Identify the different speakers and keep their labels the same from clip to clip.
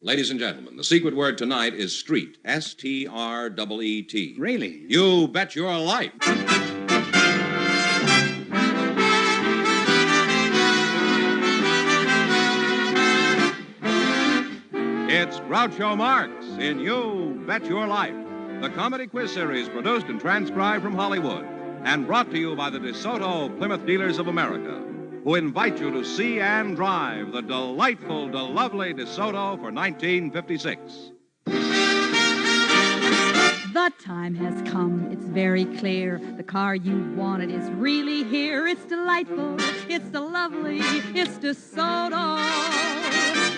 Speaker 1: Ladies and gentlemen, the secret word tonight is street. S-T-R-E-E-T.
Speaker 2: Really?
Speaker 1: You bet your life. It's Groucho Marx in You Bet Your Life, the comedy quiz series produced and transcribed from Hollywood and brought to you by the DeSoto Plymouth Dealers of America, who invite you to see and drive the delightful, lovely DeSoto for 1956.
Speaker 3: The time has come, it's very clear. The car you wanted is really here. It's delightful, it's the lovely, it's DeSoto.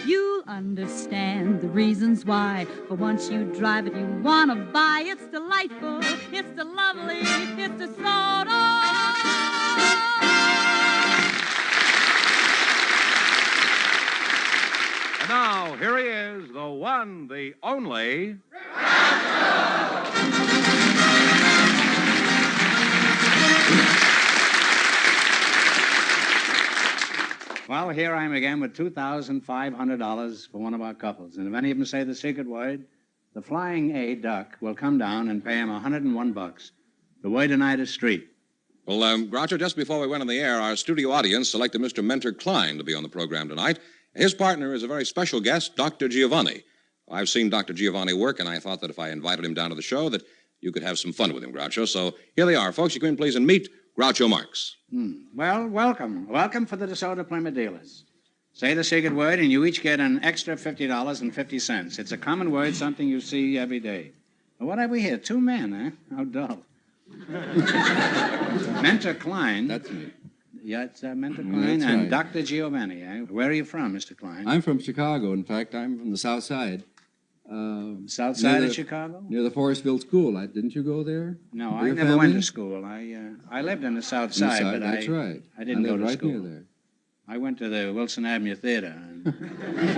Speaker 3: You'll understand the reasons why. For once you drive it, you want to buy. It's delightful, it's the lovely, it's DeSoto.
Speaker 1: And now, here he is, the one, the only...
Speaker 2: Well, here I am again with $2,500 for one of our couples. And if any of them say the secret word, the Flying A Duck will come down and pay him $101. The word tonight is street.
Speaker 1: Well, Groucho, just before we went on the air, our studio audience selected Mr. Mentor Klein to be on the program tonight. His partner is a very special guest, Dr. Giovanni. I've seen Dr. Giovanni work, and I thought that if I invited him down to the show, that you could have some fun with him, Groucho. So here they are. Folks, you come in, please, and meet Groucho Marx.
Speaker 2: Well, welcome. Welcome for the DeSoto Plymouth Dealers. Say the secret word, and you each get an extra $50.50. It's a common word, something you see every day. Well, what have we here? Two men, huh? How dull. Mentor Klein.
Speaker 4: That's me.
Speaker 2: Yeah, it's Mentor Klein
Speaker 4: That's
Speaker 2: and
Speaker 4: right.
Speaker 2: Dr. Giovanni. Eh? Where are you from, Mr. Klein?
Speaker 4: I'm from Chicago. In fact, I'm from the South Side.
Speaker 2: South side of Chicago?
Speaker 4: Near the Forestville School. Didn't you go there?
Speaker 2: No,
Speaker 4: With
Speaker 2: I
Speaker 4: your
Speaker 2: never went
Speaker 4: family?
Speaker 2: to school. I lived in the South
Speaker 4: On the
Speaker 2: Side, but
Speaker 4: That's right.
Speaker 2: I didn't go
Speaker 4: lived
Speaker 2: to
Speaker 4: right
Speaker 2: school.
Speaker 4: near there.
Speaker 2: I went to the Wilson Avenue Theater.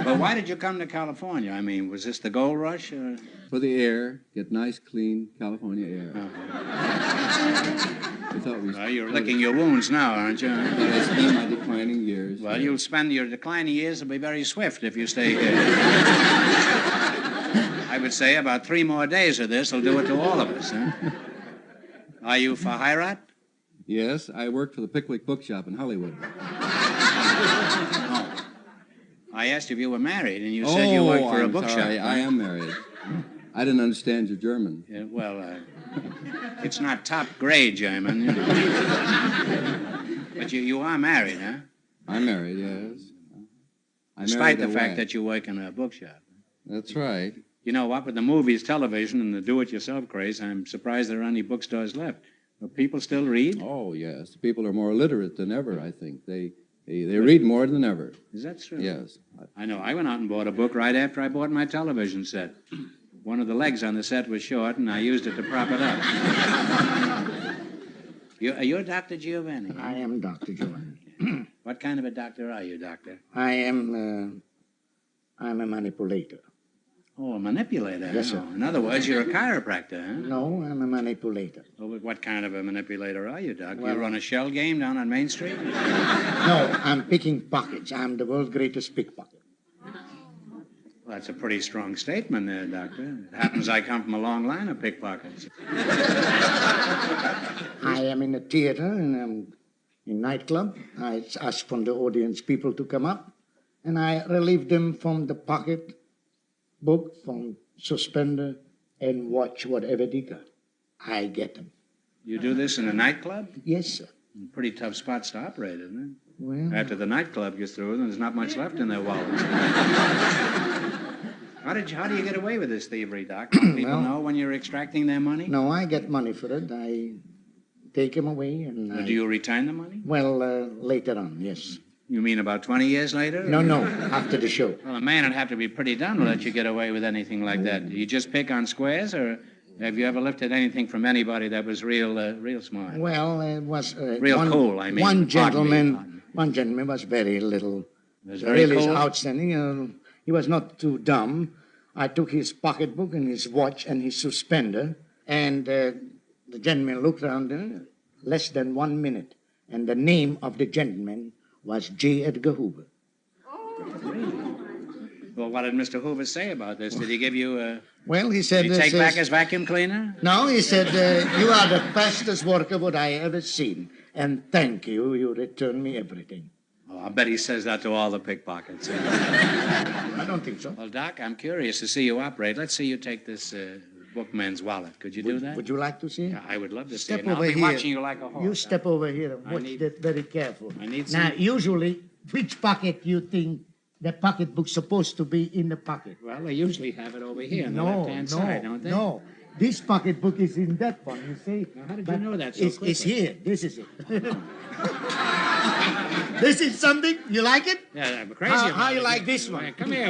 Speaker 2: But why did you come to California? I mean, was this the gold rush? Or?
Speaker 4: For the air, get nice, clean California air. I thought we
Speaker 2: Well, you're licking your wounds now, aren't you?
Speaker 4: I spent my declining years.
Speaker 2: Well, you'll spend your declining years will be very swift if you stay here. I would say about 3 more days of this will do it to all of us, huh? Are you for Hirat?
Speaker 4: Yes, I worked for the Pickwick Bookshop in Hollywood.
Speaker 2: I asked if you were married, and you said you worked for a
Speaker 4: I'm
Speaker 2: bookshop.
Speaker 4: sorry. I am married. I didn't understand your German.
Speaker 2: Yeah, well, it's not top grade German. You know. But you are married, huh?
Speaker 4: I'm married, yes.
Speaker 2: Despite the fact that you work in a bookshop.
Speaker 4: That's right.
Speaker 2: You know what? With the movies, television, and the do-it-yourself craze, I'm surprised there are any bookstores left. Do people still read?
Speaker 4: Oh, yes. People are more literate than ever, I think. They read more than ever.
Speaker 2: Is that true?
Speaker 4: Yes.
Speaker 2: I know. I went out and bought a book right after I bought my television set. One of the legs on the set was short, and I used it to prop it up. You're Dr. Giovanni?
Speaker 5: I am Dr. Giovanni.
Speaker 2: What kind of a doctor are you, doctor?
Speaker 5: I'm a manipulator.
Speaker 2: Oh, a manipulator.
Speaker 5: Yes, sir.
Speaker 2: Oh, in other words, you're a chiropractor, huh?
Speaker 5: No, I'm a manipulator.
Speaker 2: Well, but what kind of a manipulator are you, Doc?
Speaker 5: Well-
Speaker 2: You run a shell game down on Main Street?
Speaker 5: No, I'm picking pockets. I'm the world's greatest pickpocket.
Speaker 2: Well, that's a pretty strong statement there, Doctor. It happens I come from a long line of pickpockets.
Speaker 5: I am in a theater and I'm in nightclub. I ask from the audience people to come up, and I relieve them from the pocket book, from suspender, and watch whatever they got. I get them.
Speaker 2: You do this in a nightclub?
Speaker 5: Yes, sir.
Speaker 2: Pretty tough spots to operate, isn't
Speaker 5: Well,
Speaker 2: it? After the nightclub gets through, there's not much left in their wallets. How do you get away with this thievery, Doc? Don't people
Speaker 5: Well-
Speaker 2: know when you're extracting their money?
Speaker 5: no, I get money for it. I take them away, and
Speaker 2: Or do you return the money?
Speaker 5: Well, later on, yes.
Speaker 2: You mean about 20 years later?
Speaker 5: No, after the show.
Speaker 2: Well, a man would have to be pretty dumb to let you get away with anything like that. Do you just pick on squares, or have you ever lifted anything from anybody that was real smart?
Speaker 5: Well, it was
Speaker 2: Real cool, I mean.
Speaker 5: One
Speaker 2: Pardon me.
Speaker 5: one gentleman was very little,
Speaker 2: Was very
Speaker 5: really
Speaker 2: cool?
Speaker 5: outstanding. He was not too dumb. I took his pocketbook and his watch and his suspender, and the gentleman looked around less than 1 minute, and the name of the gentleman was J. Edgar Hoover.
Speaker 2: Well, what did Mr. Hoover say about this? Did he give you a...
Speaker 5: Well, he said...
Speaker 2: Did he take back his vacuum cleaner?
Speaker 5: No, he said, you are the fastest worker what I ever seen. And thank you, you returned me everything.
Speaker 2: Oh, I bet he says that to all the pickpockets.
Speaker 5: I don't think so.
Speaker 2: Well, Doc, I'm curious to see you operate. Let's see you take this bookman's wallet. Could you do that?
Speaker 5: Would you like to see?
Speaker 2: Yeah, I would love to see
Speaker 5: Step
Speaker 2: it. And
Speaker 5: over
Speaker 2: I'll be
Speaker 5: here.
Speaker 2: watching you like a hawk.
Speaker 5: You step over here and
Speaker 2: I
Speaker 5: watch
Speaker 2: need-
Speaker 5: that very careful.
Speaker 2: I need
Speaker 5: Now,
Speaker 2: some-
Speaker 5: usually, which pocket you think the pocketbook's supposed to be in the pocket?
Speaker 2: Well, they usually have it over here on the
Speaker 5: No,
Speaker 2: left-hand side, don't they?
Speaker 5: no. This pocketbook is in that one, you see?
Speaker 2: Now, how did you know that so
Speaker 5: it's
Speaker 2: quickly?
Speaker 5: here. This is it. This is something? You like it?
Speaker 2: Yeah, I'm crazy
Speaker 5: How
Speaker 2: about
Speaker 5: you
Speaker 2: it.
Speaker 5: like this one?
Speaker 2: Come here.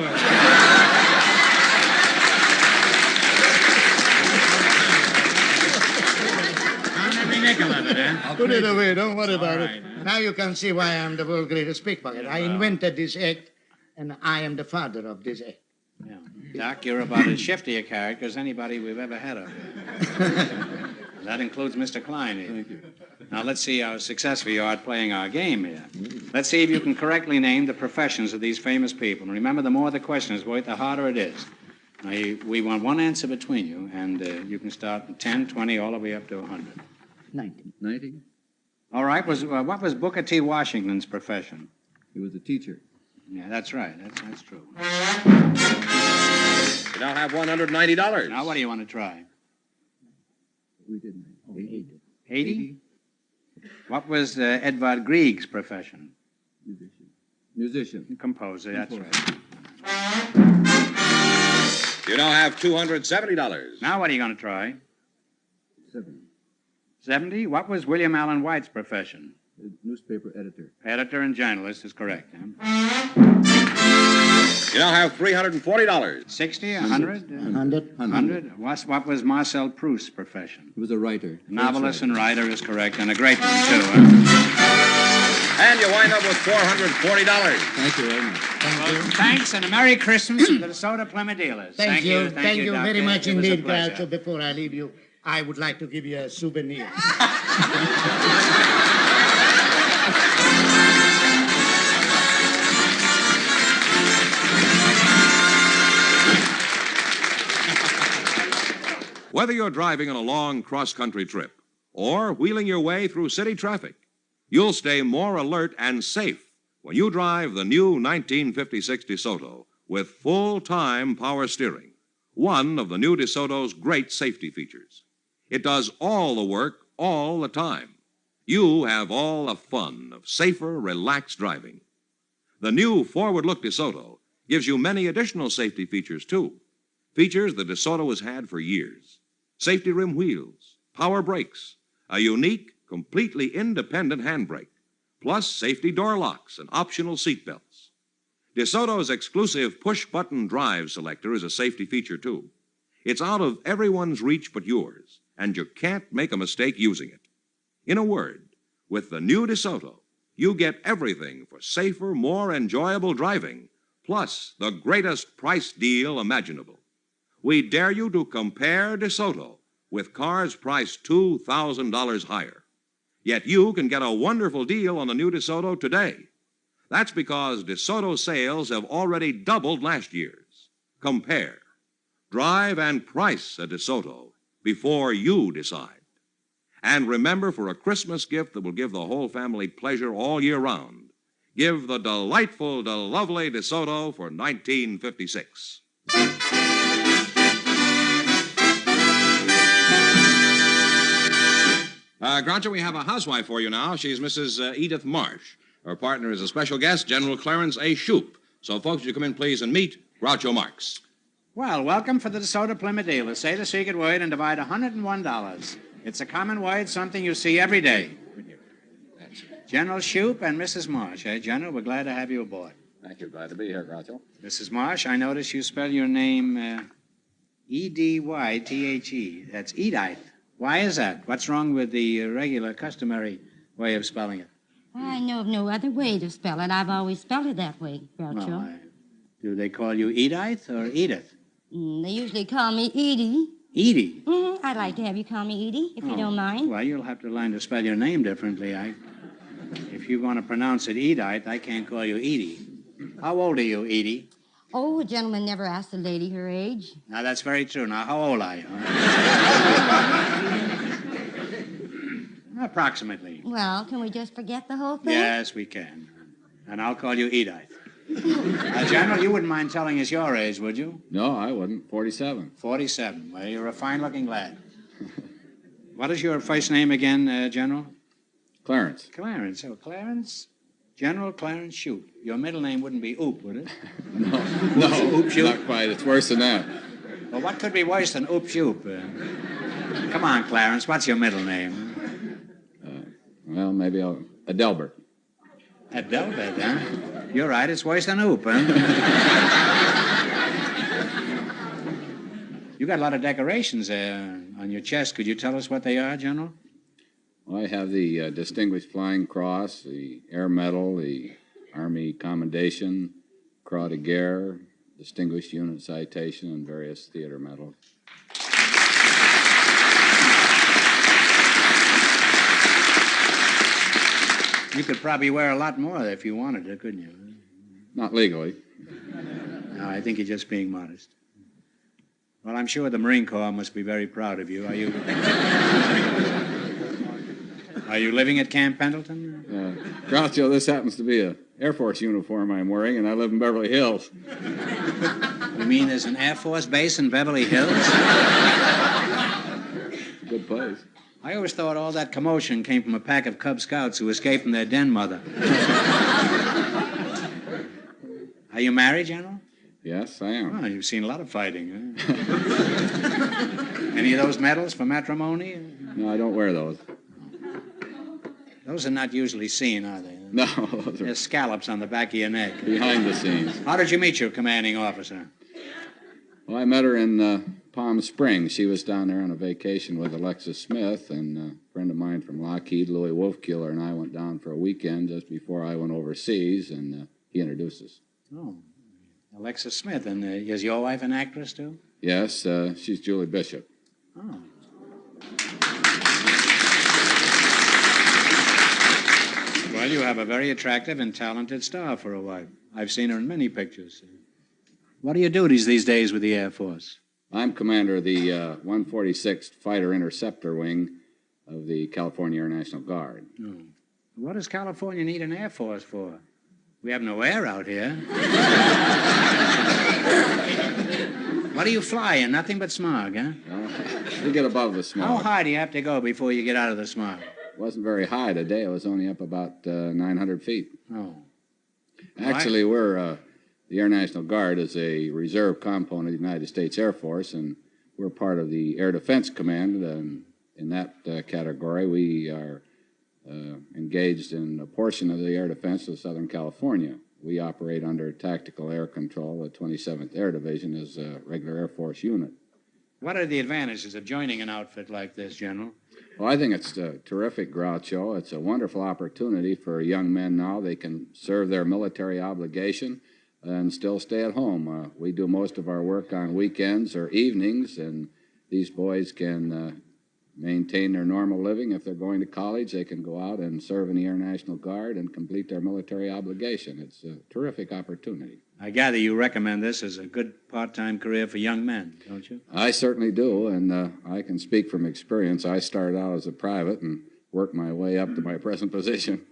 Speaker 2: Don't every nickel of it, huh?
Speaker 5: Put it away. Don't worry about
Speaker 2: right,
Speaker 5: it. Now you can see why I'm the world's greatest pickpocket. I invented this act, and I am the father of this act.
Speaker 2: Yeah. Doc, you're about as shifty a character as anybody we've ever had up here. That includes Mr. Klein here.
Speaker 4: Thank you.
Speaker 2: Now, let's see how successful you are at playing our game here. Let's see if you can correctly name the professions of these famous people. And remember, the more the question is worth, the harder it is. Now, we want one answer between you, and you can start at 10, 20, all the way up to 100.
Speaker 5: 90.
Speaker 4: 90?
Speaker 2: All right. What was Booker T. Washington's profession?
Speaker 4: He was a teacher.
Speaker 2: Yeah, that's right. That's true.
Speaker 1: You now have $190.
Speaker 2: Now, what do you want to try?
Speaker 4: We didn't. 80.
Speaker 2: 80? What was Edvard Grieg's profession?
Speaker 4: Musician. Musician.
Speaker 2: Composer, that's right.
Speaker 1: You now have $270.
Speaker 2: Now, what are you going to try?
Speaker 4: 70.
Speaker 2: 70? What was William Allen White's profession?
Speaker 4: A newspaper editor.
Speaker 2: Editor and journalist is correct. Huh?
Speaker 1: You now have $340.
Speaker 2: 60, 100?
Speaker 5: 100.
Speaker 2: 100? What was Marcel Proust's profession?
Speaker 4: He was a writer.
Speaker 2: Novelist and writer is correct, and a great one, too.
Speaker 1: And you wind up with $440.
Speaker 4: Thank you very much.
Speaker 5: Thank you.
Speaker 2: Thanks, and a Merry Christmas to the DeSoto Plymouth dealers.
Speaker 5: Thank you. Thank you very
Speaker 2: Doctor.
Speaker 5: much
Speaker 2: It was a
Speaker 5: indeed,
Speaker 2: pleasure.
Speaker 5: Groucho. Before I leave you, I would like to give you a souvenir.
Speaker 1: Whether you're driving on a long cross-country trip or wheeling your way through city traffic, you'll stay more alert and safe when you drive the new 1956 DeSoto with full-time power steering, one of the new DeSoto's great safety features. It does all the work all the time. You have all the fun of safer, relaxed driving. The new forward-look DeSoto gives you many additional safety features, too. Features the DeSoto has had for years. Safety rim wheels, power brakes, a unique, completely independent handbrake, plus safety door locks and optional seat belts. DeSoto's exclusive push-button drive selector is a safety feature, too. It's out of everyone's reach but yours, and you can't make a mistake using it. In a word, with the new DeSoto, you get everything for safer, more enjoyable driving, plus the greatest price deal imaginable. We dare you to compare DeSoto with cars priced $2,000 higher. Yet you can get a wonderful deal on the new DeSoto today. That's because DeSoto sales have already doubled last year's. Compare. Drive and price a DeSoto before you decide. And remember, for a Christmas gift that will give the whole family pleasure all year round, give the delightful, lovely DeSoto for 1956. Groucho, we have a housewife for you now. She's Mrs. Edith Marsh. Her partner is a special guest, General Clarence A. Shoup. So, folks, would you come in, please, and meet Groucho Marx.
Speaker 2: Well, welcome for the DeSoto Plymouth dealers. Say the secret word and divide $101. It's a common word, something you see every day. General Shoup and Mrs. Marsh. General, we're glad to have you aboard.
Speaker 6: Thank you. Glad to be here, Groucho.
Speaker 2: Mrs. Marsh, I notice you spell your name E-D-Y-T-H-E. That's Edith. Why is that? What's wrong with the regular, customary way of spelling it?
Speaker 7: I know of no other way to spell it. I've always spelled it that way, Groucho.
Speaker 2: Well, do they call you Edith or Edith?
Speaker 7: They usually call me Edie.
Speaker 2: Edie.
Speaker 7: I'd like to have you call me Edie, if you don't mind.
Speaker 2: Well, you'll have to learn to spell your name differently. If you want to pronounce it Edith, I can't call you Edie. How old are you, Edie?
Speaker 7: Oh, a gentleman never asked a lady her age.
Speaker 2: Now, that's very true. Now, how old are you? Approximately.
Speaker 7: Well, can we just forget the whole thing?
Speaker 2: Yes, we can. And I'll call you Edith. General, you wouldn't mind telling us your age, would you?
Speaker 4: No, I wouldn't. 47.
Speaker 2: 47. Well, you're a fine-looking lad. What is your first name again, General?
Speaker 4: Clarence.
Speaker 2: Clarence. Oh, Clarence? General Clarence Shute. Your middle name wouldn't be Oop, would it?
Speaker 4: No,
Speaker 2: Oop Shute?
Speaker 4: not quite. It's worse than that.
Speaker 2: Well, what could be worse than Oop Shoop? Come on, Clarence. What's your middle name?
Speaker 4: Well, maybe Adelbert.
Speaker 2: Adelbert, huh? You're right. It's worse than Oop, huh? You got a lot of decorations on your chest. Could you tell us what they are, General?
Speaker 4: Well, I have the Distinguished Flying Cross, the Air Medal, the Army Commendation, Croix de Guerre, Distinguished Unit Citation, and various theater medals.
Speaker 2: You could probably wear a lot more if you wanted to, couldn't you?
Speaker 4: Not legally.
Speaker 2: No, I think you're just being modest. Well, I'm sure the Marine Corps must be very proud of you. Are you living at Camp Pendleton?
Speaker 4: Groucho, this happens to be an Air Force uniform I'm wearing, and I live in Beverly Hills.
Speaker 2: You mean there's an Air Force base in Beverly Hills?
Speaker 4: Good place.
Speaker 2: I always thought all that commotion came from a pack of Cub Scouts who escaped from their den mother. Are you married, General?
Speaker 4: Yes, I am.
Speaker 2: Oh, you've seen a lot of fighting, huh? Any of those medals for matrimony?
Speaker 4: No, I don't wear those.
Speaker 2: Those are not usually seen, are they?
Speaker 4: No, those are
Speaker 2: There's scallops on the back of your neck.
Speaker 4: behind the scenes.
Speaker 2: How did you meet your commanding officer?
Speaker 4: Well, I met her in Palm Springs. She was down there on a vacation with Alexis Smith, and a friend of mine from Lockheed, Louis Wolfkiller, and I went down for a weekend just before I went overseas, and he introduced us.
Speaker 2: Oh, Alexis Smith. And is your wife an actress, too?
Speaker 4: Yes, she's Julie Bishop.
Speaker 2: Oh. Well, you have a very attractive and talented star for a wife. I've seen her in many pictures. What are your duties these days with the Air Force?
Speaker 4: I'm commander of the 146th Fighter Interceptor Wing of the California Air National Guard.
Speaker 2: Oh. What does California need an Air Force for? We have no air out here. What do you fly in? Nothing but smog, huh?
Speaker 4: We get above the smog.
Speaker 2: How high do you have to go before you get out of the smog?
Speaker 4: It wasn't very high today. It was only up about 900 feet.
Speaker 2: Oh.
Speaker 4: Actually, we're the Air National Guard is a reserve component of the United States Air Force, and we're part of the Air Defense Command. And in that category, we are engaged in a portion of the air defense of Southern California. We operate under tactical air control. The 27th Air Division is a regular Air Force unit.
Speaker 2: What are the advantages of joining an outfit like this, General?
Speaker 4: Well, I think it's terrific, Groucho. It's a wonderful opportunity for young men now. They can serve their military obligation and still stay at home. We do most of our work on weekends or evenings, and these boys can maintain their normal living. If they're going to college, they can go out and serve in the Air National Guard and complete their military obligation. It's a terrific opportunity.
Speaker 2: I gather you recommend this as a good part-time career for young men, don't you?
Speaker 4: I certainly do, and I can speak from experience. I started out as a private and worked my way up to my present position.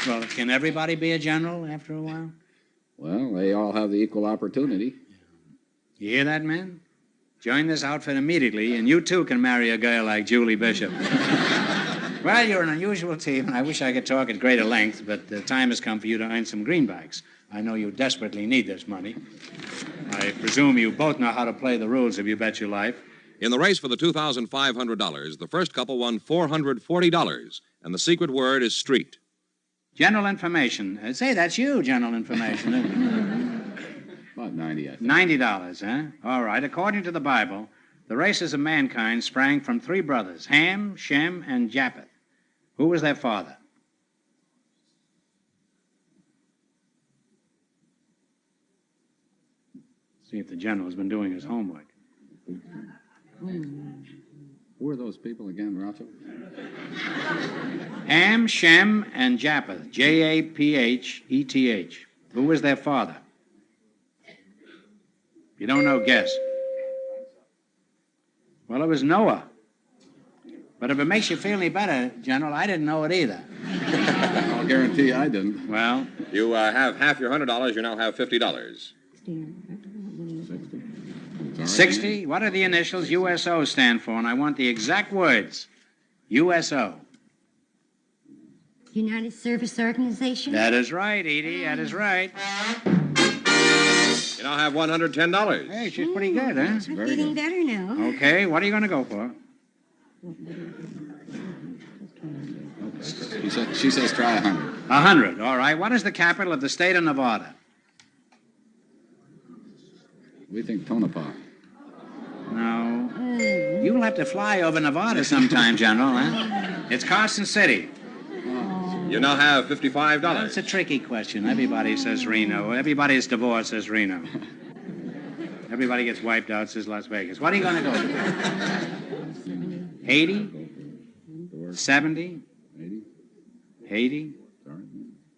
Speaker 2: Well, can everybody be a general after a while?
Speaker 4: Well, they all have the equal opportunity.
Speaker 2: You hear that, man? Join this outfit immediately, and you too can marry a girl like Julie Bishop. Well, you're an unusual team, and I wish I could talk at greater length, but the time has come for you to earn some greenbacks. I know you desperately need this money. I presume you both know how to play the rules of You Bet Your Life.
Speaker 1: In the race for the $2,500, the first couple won $440, and the secret word is street.
Speaker 2: General information. Say, that's you, general information.
Speaker 4: About 90, I think.
Speaker 2: $90, huh? All right. According to the Bible, the races of mankind sprang from three brothers, Ham, Shem, and Japheth. Who was their father? See if the general's been doing his homework.
Speaker 4: Who are those people again, Groucho?
Speaker 2: Ham, Shem, and Japheth. Japheth. Who was their father? If you don't know, guess. Well, it was Noah. But if it makes you feel any better, General, I didn't know it either.
Speaker 4: I'll guarantee I didn't.
Speaker 2: Well,
Speaker 1: You have half your $100. You now have $50.
Speaker 2: 60. What do the initials USO stand for? And I want the exact words. USO.
Speaker 7: United Service Organization?
Speaker 2: That is right, Edie. That is right.
Speaker 1: You now have $110.
Speaker 2: Hey, she's pretty good, huh?
Speaker 7: I'm getting better now.
Speaker 2: Okay, what are you going to go for?
Speaker 4: She says try 100.
Speaker 2: 100. All right. What is the capital of the state of Nevada?
Speaker 4: We think Tonopah.
Speaker 2: No. You'll have to fly over Nevada sometime, General, huh? It's Carson City.
Speaker 1: You now have $55.
Speaker 2: Well, it's a tricky question. Everybody says Reno. Everybody that's divorced says Reno. Everybody gets wiped out says Las Vegas. What are you going to go for? 80? 70? 80?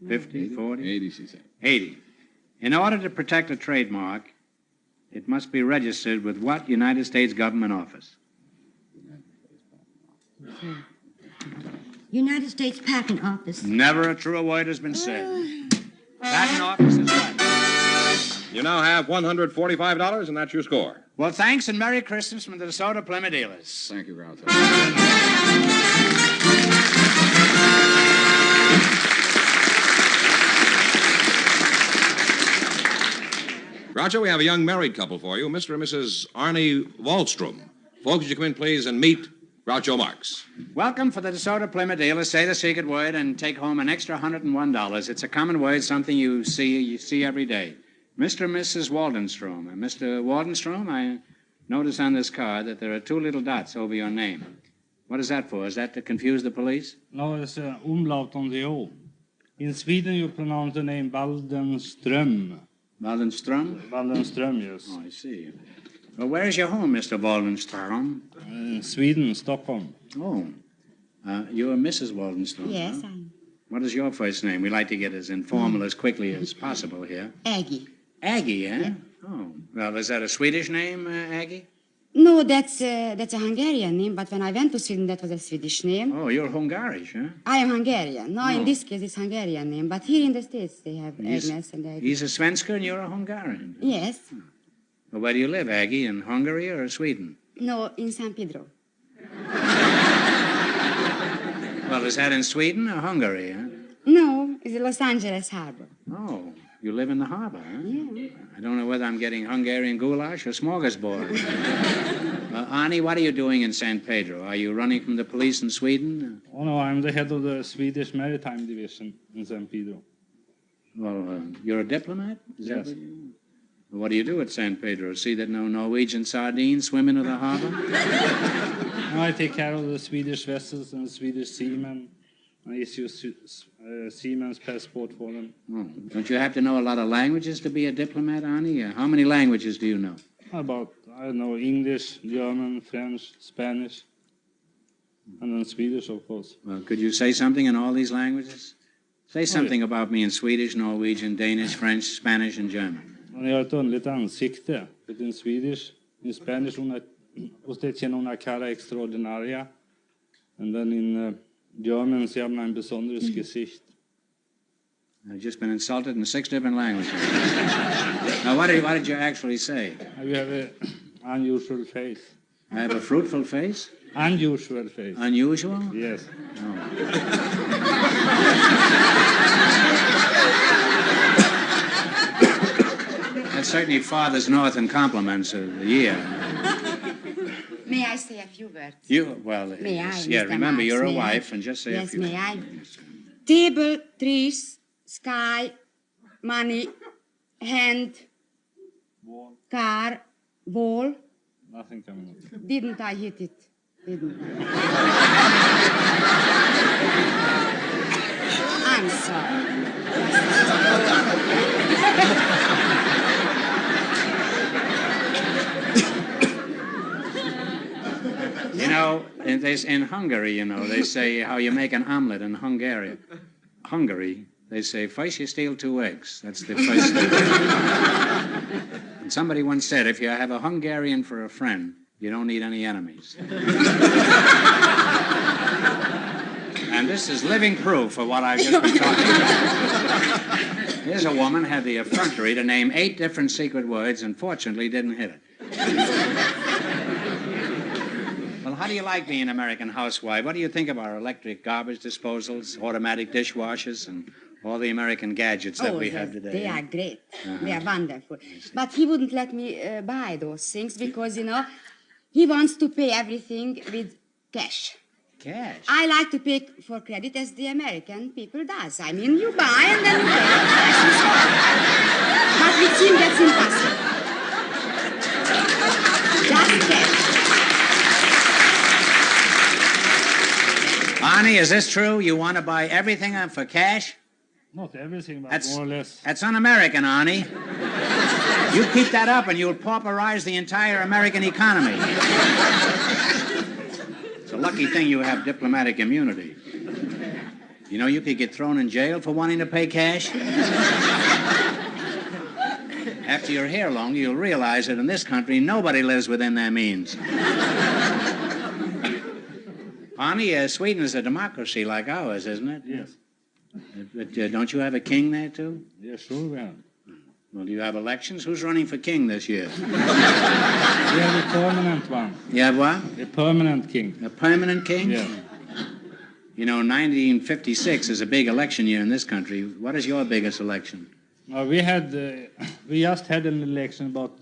Speaker 2: 50? 40?
Speaker 4: 80, she said.
Speaker 2: 80. In order to protect a trademark, it must be registered with what United States government office?
Speaker 7: United States Patent Office.
Speaker 2: Never a truer word has been said. Patent office is right.
Speaker 1: You now have $145, and that's your score.
Speaker 2: Well, thanks and Merry Christmas from the DeSoto Plymouth dealers.
Speaker 4: Thank you, Groucho.
Speaker 1: Groucho, we have a young married couple for you, Mr. and Mrs. Arnie Wallstrom. Folks, would you come in, please, and meet Groucho Marx.
Speaker 2: Welcome for the DeSoto Plymouth dealers. Say the secret word and take home an extra $101. It's a common word, something you see every day. Mr. and Mrs. Waldenstrom. And Mr. Waldenstrom, I notice on this card that there are two little dots over your name. What is that for? Is that to confuse the police?
Speaker 6: No, it's an umlaut on the O. In Sweden, you pronounce the name Waldenström.
Speaker 2: Waldenstrom?
Speaker 6: Waldenström, yes.
Speaker 2: Oh, I see. Well, where is your home, Mr. Waldenstrom?
Speaker 6: Sweden, Stockholm.
Speaker 2: Oh, you're Mrs. Waldenstrom.
Speaker 7: Yes,
Speaker 2: huh?
Speaker 7: I'm
Speaker 2: What is your first name? We like to get as informal as quickly as possible here.
Speaker 7: Aggie.
Speaker 2: Aggie, eh? Oh, well, is that a Swedish name, Aggie?
Speaker 7: No, that's a Hungarian name, but when I went to Sweden, that was a Swedish name.
Speaker 2: Oh, you're Hungarish, huh?
Speaker 7: I am Hungarian. No,
Speaker 2: Oh.
Speaker 7: in this case, it's Hungarian name, but here in the States, they have
Speaker 2: He's-
Speaker 7: Agnes and Aggie.
Speaker 2: He's a Svensker and you're a Hungarian.
Speaker 7: Yes.
Speaker 2: Well, where do you live, Aggie? In Hungary or Sweden?
Speaker 7: No, in San Pedro.
Speaker 2: Well, is that in Sweden or Hungary, huh?
Speaker 7: No, it's Los Angeles Harbor.
Speaker 2: Oh, you live in the harbor, huh?
Speaker 7: Yeah.
Speaker 2: I don't know whether I'm getting Hungarian goulash or smorgasbord. Arnie, what are you doing in San Pedro? Are you running from the police in Sweden?
Speaker 6: Oh, no, I'm the head of the Swedish Maritime Division in San Pedro.
Speaker 2: Well, you're a diplomat? Is that
Speaker 6: Yes.
Speaker 2: what you... What do you do at San Pedro? See that no Norwegian sardines swim into the harbor?
Speaker 6: Now I take care of the Swedish vessels and Swedish seamen. I issue seaman's passport for them.
Speaker 2: Oh, don't you have to know a lot of languages to be a diplomat, Arnie? How many languages do you know?
Speaker 6: About, I don't know, English, German, French, Spanish, and then Swedish, of course.
Speaker 2: Well, could you say something in all these languages? Say something about me in Swedish, Norwegian, Danish, French, Spanish, and German.
Speaker 6: Men jag har ett underligt ansikte. In Swedish, in Spanish, usted tiene una cara extraordinaria. And then in German, Sie haben ein besonderes Gesicht.
Speaker 2: I've just been insulted in 6 different languages. Now, what did you actually say?
Speaker 6: You have an unusual face.
Speaker 2: I have a fruitful face?
Speaker 6: Unusual face.
Speaker 2: Unusual?
Speaker 6: Yes.
Speaker 2: That certainly fathers north in compliments of the year.
Speaker 7: May I say a few words?
Speaker 2: Well,
Speaker 7: May I,
Speaker 2: yeah,
Speaker 7: Mr.
Speaker 2: remember,
Speaker 7: Marx,
Speaker 2: you're a
Speaker 7: may I?
Speaker 2: wife, and just say a
Speaker 7: Yes,
Speaker 2: few.
Speaker 7: may I? Table, trees, sky, money, hand, car, wall.
Speaker 6: Nothing coming up.
Speaker 7: Didn't I hit it? Didn't I? I'm sorry.
Speaker 2: You know, In Hungary, you know, they say how you make an omelet in Hungary. They say, first you steal 2 eggs. That's the first step. And somebody once said, if you have a Hungarian for a friend, you don't need any enemies. And this is living proof of what I've just been talking about. Here's a woman had the effrontery to name 8 different secret words and fortunately didn't hit it. Well, how do you like being an American housewife? What do you think of our electric garbage disposals, automatic dishwashers, and all the American gadgets that we have today?
Speaker 7: They are great. They are wonderful. But he wouldn't let me buy those things because, you know, he wants to pay everything with cash.
Speaker 2: Cash?
Speaker 7: I like to pay for credit as the American people does. I mean, you buy and then you pay. But with him, that's impossible. Just cash.
Speaker 2: Arnie, is this true? You want to buy everything for cash?
Speaker 6: Not everything, but more or less.
Speaker 2: That's un-American, Arnie. You keep that up and you'll pauperize the entire American economy. It's a lucky thing you have diplomatic immunity. You know, you could get thrown in jail for wanting to pay cash. After you're here long, you'll realize that in this country, nobody lives within their means. Arnie, Sweden is a democracy like ours, isn't it?
Speaker 6: Yes.
Speaker 2: But don't you have a king there, too?
Speaker 6: Yeah, sure we have.
Speaker 2: Well, do you have elections? Who's running for king this year?
Speaker 6: We have a permanent one.
Speaker 2: You have what?
Speaker 6: A permanent king.
Speaker 2: A permanent king?
Speaker 6: Yeah.
Speaker 2: You know, 1956 is a big election year in this country. What is your biggest election?
Speaker 6: We just had an election about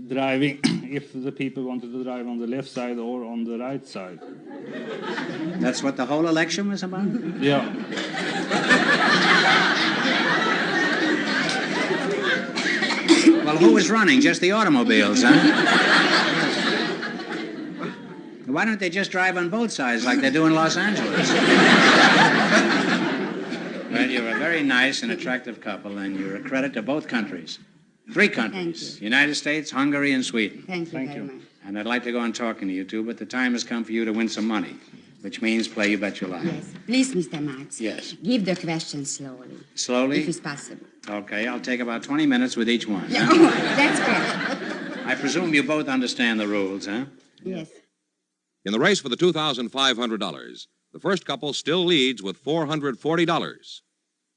Speaker 6: driving, if the people wanted to drive on the left side or on the right side.
Speaker 2: That's what the whole election was about?
Speaker 6: Yeah.
Speaker 2: Well, who was running? Just the automobiles, huh? Why don't they just drive on both sides like they do in Los Angeles? Well, you're a very nice and attractive couple, and you're a credit to both countries. 3 countries.
Speaker 7: Thank you.
Speaker 2: United States, Hungary, and Sweden.
Speaker 7: Thank you very much.
Speaker 2: And I'd like to go on talking to you two, but the time has come for you to win some money, which means play You Bet Your Life.
Speaker 7: Yes. Please, Mr. Marx.
Speaker 2: Yes.
Speaker 7: Give the questions slowly.
Speaker 2: Slowly?
Speaker 7: If it's possible.
Speaker 2: Okay, I'll take about 20 minutes with each one.
Speaker 7: Yeah,
Speaker 2: Huh?
Speaker 7: oh, that's good.
Speaker 2: I presume you both understand the rules, huh?
Speaker 7: Yes.
Speaker 1: In the race for the $2,500, the first couple still leads with $440.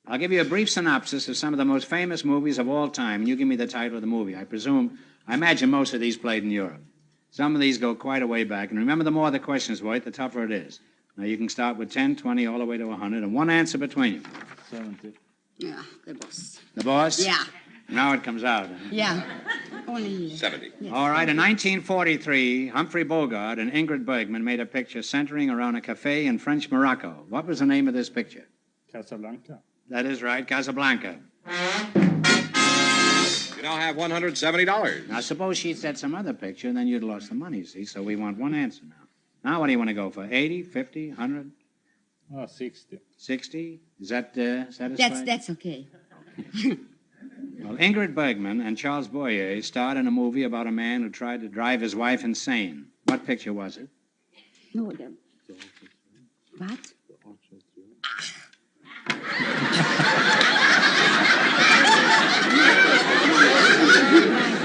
Speaker 2: I'll give you a brief synopsis of some of the most famous movies of all time, and you give me the title of the movie. I imagine most of these played in Europe. Some of these go quite a way back, and remember, the more the questions were, the tougher it is. Now, you can start with 10, 20, all the way to 100, and one answer between you.
Speaker 6: 70.
Speaker 7: Yeah, the boss.
Speaker 2: The boss?
Speaker 7: Yeah.
Speaker 2: Now it comes out. Huh?
Speaker 7: Yeah. Only here.
Speaker 1: 70.
Speaker 7: Yes.
Speaker 2: All right, in 1943, Humphrey Bogart and Ingrid Bergman made a picture centering around a cafe in French Morocco. What was the name of this picture?
Speaker 6: Casablanca.
Speaker 2: That is right, Casablanca.
Speaker 1: You now have $170.
Speaker 2: Now, suppose she'd said some other picture, and then you'd lost the money, see? So we want one answer now. Now, what do you want to go for? 80, 50, 100,
Speaker 6: 60.
Speaker 2: 60? Is that satisfying?
Speaker 7: That's okay.
Speaker 2: Well, Ingrid Bergman and Charles Boyer starred in a movie about a man who tried to drive his wife insane. What picture was it?
Speaker 7: No, what?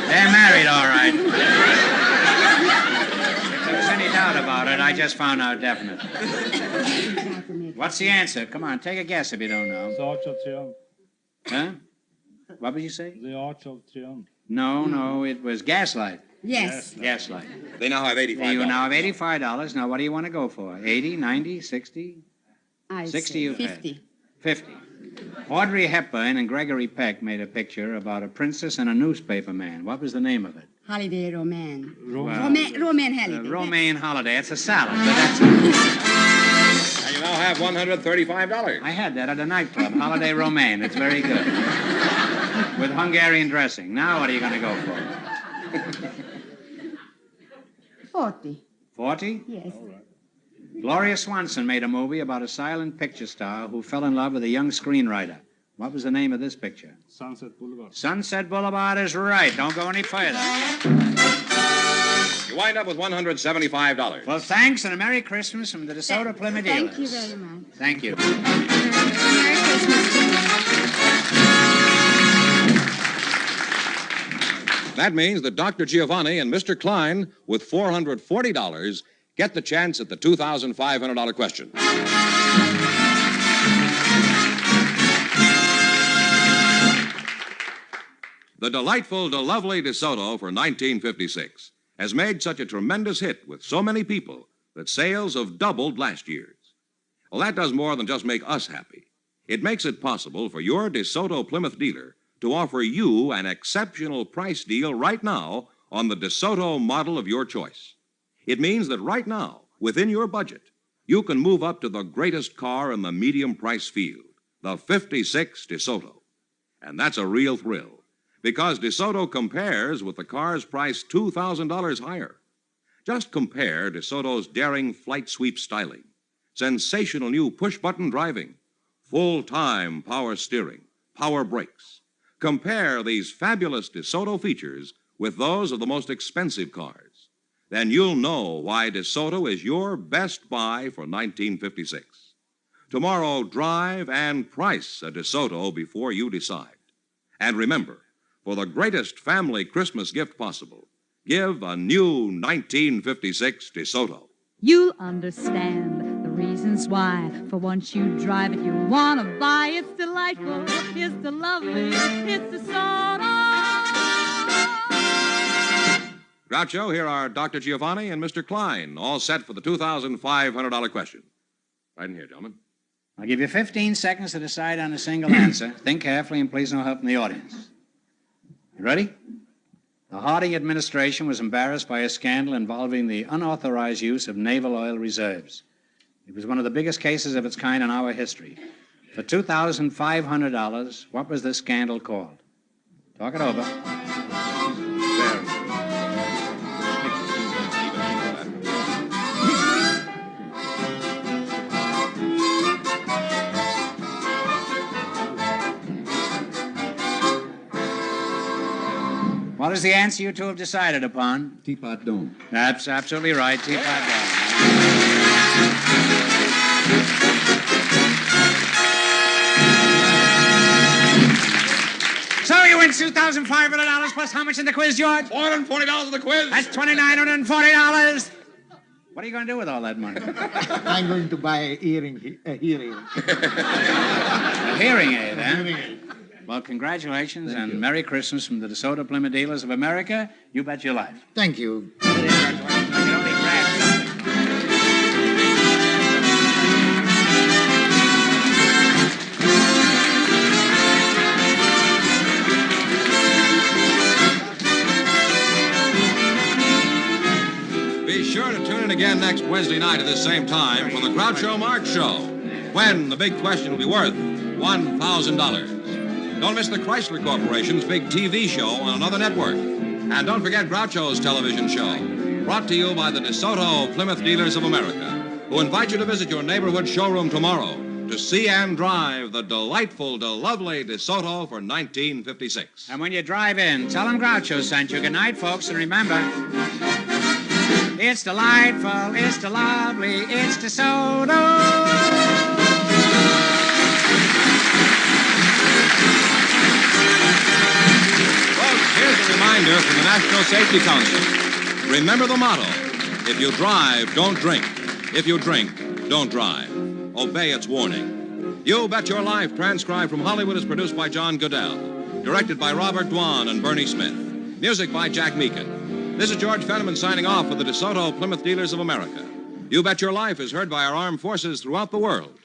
Speaker 2: They're married, all right. If there was any doubt about it, I just found out definitely. What's the answer? Come on, take a guess if you don't know.
Speaker 6: The Arch of Triumph.
Speaker 2: Huh? What would you say?
Speaker 6: The Arch of Triumph.
Speaker 2: No, it was Gaslight.
Speaker 7: Yes.
Speaker 2: Gaslight.
Speaker 1: They now have $85.
Speaker 2: You now have $85. Now, what do you want to go for? 80, 90, 60?
Speaker 7: I
Speaker 2: 60
Speaker 7: say
Speaker 2: you've
Speaker 7: 50.
Speaker 2: had. 50. Audrey Hepburn and Gregory Peck made a picture about a princess and a newspaper man. What was the name of it?
Speaker 7: Holiday Roman.
Speaker 6: Roman.
Speaker 7: Roman holiday.
Speaker 2: Romaine Holiday. It's a salad, but that's...
Speaker 1: And you now have $135.
Speaker 2: I had that at a nightclub, Holiday Romaine. It's very good. With Hungarian dressing. Now what are you going to go for?
Speaker 7: 40.
Speaker 2: 40?
Speaker 7: Yes.
Speaker 2: Gloria Swanson made a movie about a silent picture star who fell in love with a young screenwriter. What was the name of this picture?
Speaker 6: Sunset Boulevard.
Speaker 2: Sunset Boulevard is right. Don't go any further.
Speaker 1: You wind up with $175.
Speaker 2: Well, thanks, and a Merry Christmas from the DeSoto Plymouth Dealers.
Speaker 7: Thank you very much.
Speaker 2: Thank you.
Speaker 7: Merry Christmas to you.
Speaker 1: That means that Dr. Giovanni and Mr. Klein, with $440, get the chance at the $2,500 question. The delightful, lovely DeSoto for 1956 has made such a tremendous hit with so many people that sales have doubled last year's. Well, that does more than just make us happy. It makes it possible for your DeSoto Plymouth dealer to offer you an exceptional price deal right now on the DeSoto model of your choice. It means that right now, within your budget, you can move up to the greatest car in the medium price field, the 56 DeSoto. And that's a real thrill, because DeSoto compares with the cars priced $2,000 higher. Just compare DeSoto's daring flight sweep styling, sensational new push-button driving, full-time power steering, power brakes. Compare these fabulous DeSoto features with those of the most expensive cars. Then you'll know why DeSoto is your best buy for 1956. Tomorrow, drive and price a DeSoto before you decide. And remember, for the greatest family Christmas gift possible, give a new 1956 DeSoto.
Speaker 3: You'll understand the reasons why. For once you drive it, you'll want to buy. It's delightful, it's the lovely, it's DeSoto.
Speaker 1: Groucho, here are Dr. Giovanni and Mr. Klein, all set for the $2,500 question. Right in here, gentlemen.
Speaker 2: I'll give you 15 seconds to decide on a single answer. Think carefully and please no help from the audience. You ready? The Harding administration was embarrassed by a scandal involving the unauthorized use of naval oil reserves. It was one of the biggest cases of its kind in our history. For $2,500, what was this scandal called? Talk it over. What is the answer you two have decided upon?
Speaker 8: Teapot Dome.
Speaker 2: That's absolutely right, Teapot Dome. So you win $2,500 plus how much in the quiz, George?
Speaker 1: $440 in the quiz.
Speaker 2: That's $2,940. What are you going to do with all that money?
Speaker 5: I'm going to buy a hearing.
Speaker 2: A hearing aid, eh? Well, congratulations and Merry Christmas from the DeSoto Plymouth Dealers of America. You bet your life.
Speaker 5: Thank you.
Speaker 1: Be sure to tune in again next Wednesday night at the same time for the Groucho Marx Show, when the big question will be worth $1,000. Don't miss the Chrysler Corporation's big TV show on another network. And don't forget Groucho's television show, brought to you by the DeSoto Plymouth Dealers of America, who invite you to visit your neighborhood showroom tomorrow to see and drive the delightful, lovely DeSoto for 1956.
Speaker 2: And when you drive in, tell them Groucho sent you. Good night, folks, and remember, it's delightful, it's the lovely, it's DeSoto.
Speaker 1: Here's a reminder from the National Safety Council. Remember the motto: if you drive, don't drink. If you drink, don't drive. Obey its warning. You Bet Your Life, transcribed from Hollywood, is produced by John Goodell. Directed by Robert Dwan and Bernie Smith. Music by Jack Meakin. This is George Fenneman signing off for the DeSoto Plymouth Dealers of America. You Bet Your Life is heard by our armed forces throughout the world.